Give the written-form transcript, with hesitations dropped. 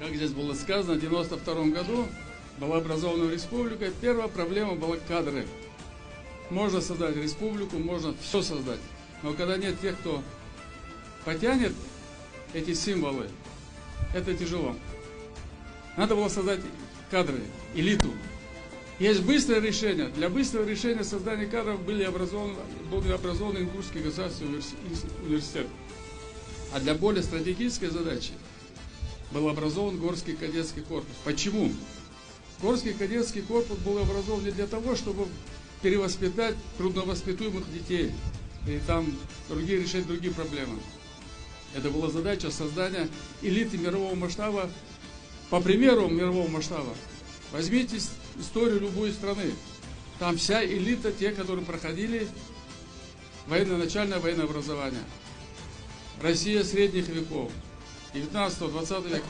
Как здесь было сказано, в 1992 году была образована республика. Первая проблема была кадры. Можно создать республику, можно все создать. Но когда нет тех, кто потянет эти символы, это тяжело. Надо было создать кадры, элиту. Есть быстрое решение. Для быстрого решения создания кадров был образован Ингушский государственный университет. А для более стратегической задачи был образован Горский кадетский корпус. Почему? Горский кадетский корпус был образован не для того, чтобы перевоспитать трудновоспитуемых детей и там решать другие проблемы. Это была задача создания элиты мирового масштаба. По примеру мирового масштаба, возьмите историю любой страны. Там вся элита, те, которые проходили начальное военное образование. Россия средних веков, 19-20 века.